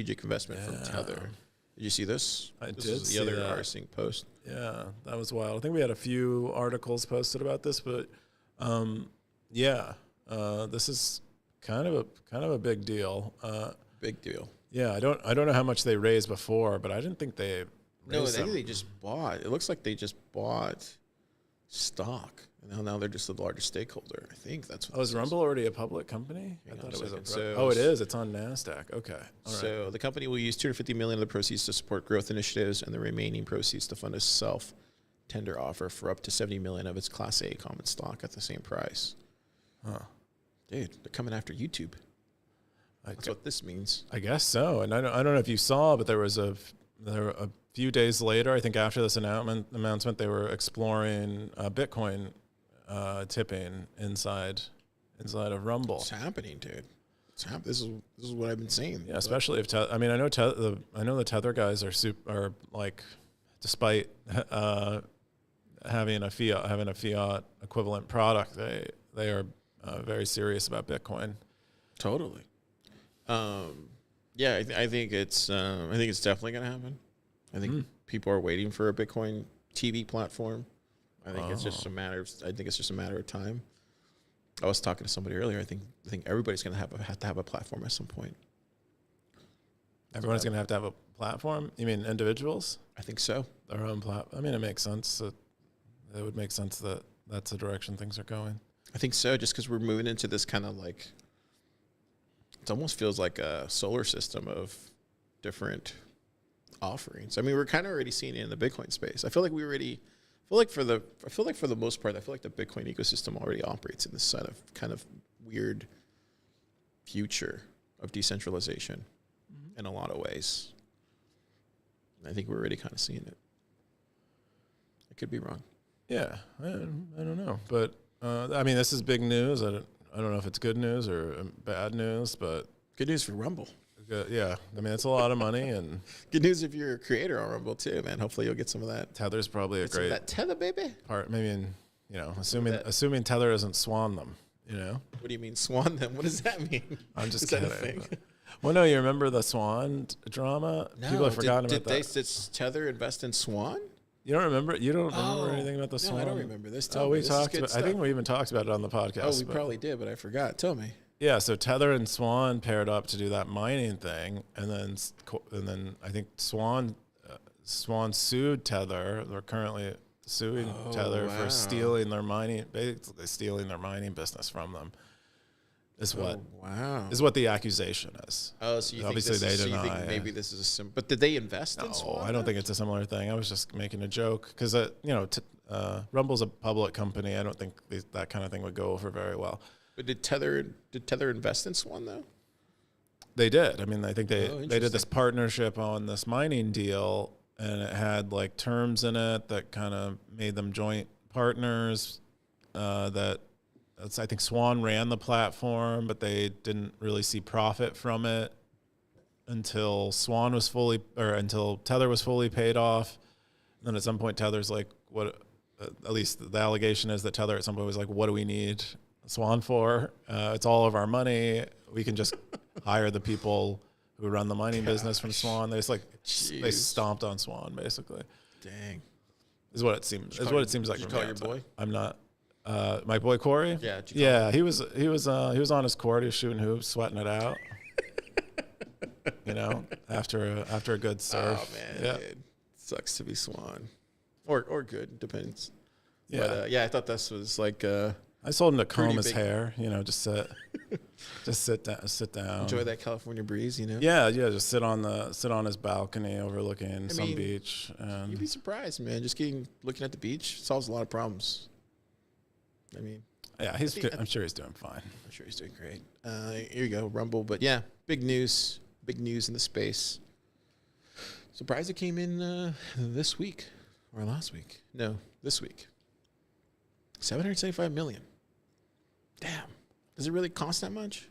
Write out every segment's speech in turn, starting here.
strategic investment from Tether. Did you see this? I this did is the see other that. rsync post. Yeah, that was wild. I think we had a few articles posted about this, but this is kind of a big deal. Big deal. Yeah, I don't know how much they raised before, but I didn't think they. No, I think they just bought. It looks like they just bought stock, and now they're just the largest stakeholder. I think that's what. Oh, is Rumble already a public company? I thought it was it is. It's on NASDAQ. Okay. All so right. the company will use $250 million of the proceeds to support growth initiatives, and the remaining proceeds to fund a self-tender offer for up to $70 million of its Class A common stock at the same price. Huh. Dude, they're coming after YouTube. That's what this means. I guess so. And I don't know if you saw, but there were a few days later, I think after this announcement, they were exploring Bitcoin tipping inside of Rumble. It's happening, dude. This is what I've been saying. Yeah, especially if I know the Tether guys are like, despite having a fiat equivalent product, they are very serious about Bitcoin. Totally. I think it's definitely going to happen. I think people are waiting for a Bitcoin TV platform. I think it's just a matter of time. I was talking to somebody earlier. I think everybody's going to have to have a platform at some point. Everyone's going to have a platform? You mean individuals? I think so. Their own platform. I mean, it makes sense. It would make sense that that's the direction things are going. I think so, just because we're moving into this kind of like, it almost feels like a solar system of different offerings. I mean, we're kind of already seeing it in the Bitcoin space. I feel like for the most part, the Bitcoin ecosystem already operates in this side of kind of weird future of decentralization in a lot of ways. I think we're already kind of seeing it. I could be wrong. Yeah, I don't know, but I mean, this is big news. I don't know if it's good news or bad news, but good news for Rumble. Yeah, I mean, it's a lot of money, and good news if you're a creator on Rumble too, man. Hopefully, you'll get some of that. Tether's probably a great that Tether, baby. Part, maybe assuming Tether doesn't swan them. What do you mean swan them? What does that mean? I'm just kidding. That a thing? Well, no, you remember the Swan drama? No, people have forgotten about that. Did Tether invest in Swan? You don't remember? You don't remember anything about the Swan? No, I don't remember this. We talked about. I think we even talked about it on the podcast. Oh, we probably did, but I forgot. Tell me. Yeah, so Tether and Swan paired up to do that mining thing, and then I think Swan sued Tether. They're currently suing Tether for stealing their mining business from them. Is what the accusation is. Oh, so you obviously think they deny. So you think maybe this is but did they invest in Swan? No, I don't think it's a similar thing. I was just making a joke because Rumble's a public company. I don't think that kind of thing would go over very well. But did Tether invest in Swan though? They did. I mean, I think they did this partnership on this mining deal, and it had like terms in it that kind of made them joint partners. I think Swan ran the platform, but they didn't really see profit from it until until Tether was fully paid off. And then at some point, Tether's like, what? At least the allegation is that Tether at some point was like, what do we need Swan for? It's all of our money. We can just hire the people who run the mining business from Swan. They just they stomped on Swan basically. Dang, is what it seems. Is what it seems like. Did you call your boy? I'm not. My boy Corey. Yeah. He was on his court. He was shooting hoops, sweating it out. After a good serve. Oh man, dude. Sucks to be Swan, or good, depends. Yeah, but, I thought this was like. I told him to comb his hair. Just sit down. Enjoy that California breeze. Yeah. Just sit on his balcony overlooking some beach. You'd be surprised, man. Just looking at the beach solves a lot of problems. I mean, yeah, I'm sure he's doing fine. I'm sure he's doing great. Here you go, Rumble. But yeah, big news in the space. Surprised it came in this week or last week. No, this week. $775 million. Damn. Does it really cost that much?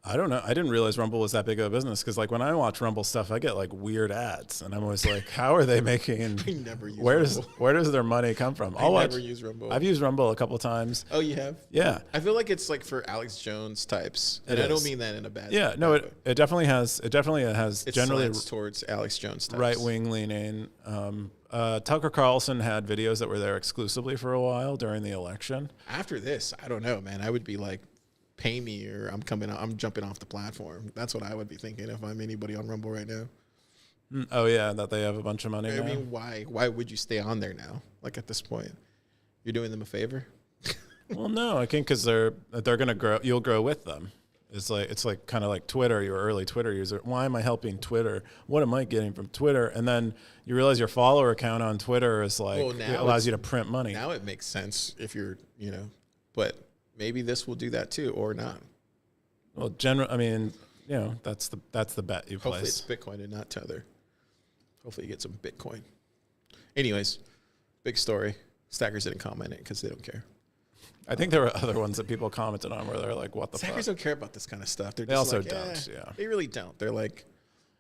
I don't know. I didn't realize Rumble was that big of a business because, like, when I watch Rumble stuff, I get like weird ads, and I'm always like, "How are they making? I never use Rumble. Where does their money come from?" Never use Rumble. I've used Rumble a couple times. Oh, you have? Yeah. I feel like it's like for Alex Jones types, and I don't mean that in a bad. Yeah, no, it definitely has. It definitely has generally towards Alex Jones types. Right wing leaning. Tucker Carlson had videos that were there exclusively for a while during the election. After this, I don't know, man. I would be like, pay me or I'm jumping off the platform. That's what I would be thinking if I'm anybody on Rumble right now. Oh yeah, that they have a bunch of money. I mean, why would you stay on there now? Like at this point, you're doing them a favor. Well, no, I think because they're gonna grow. You'll grow with them. It's like kind of like Twitter. You're an early Twitter user. Why am I helping Twitter? What am I getting from Twitter? And then you realize your follower count on Twitter is like it allows you to print money. Now it makes sense if you're but maybe this will do that too or not. Well, I mean, that's the bet you place. Hopefully it's Bitcoin and not Tether. Hopefully you get some Bitcoin. Anyways, big story. Stackers didn't comment it because they don't care. I think there were other ones that people commented on where they're like, what the fuck? Stackers don't care about this kind of stuff. They also don't, They really don't. They're like,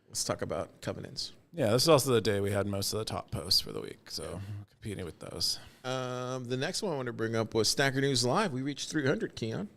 let's talk about covenants. Yeah, this is also the day we had most of the top posts for the week, so we're competing with those. The next one I want to bring up was Stacker.News Live. We reached 300, Keyan.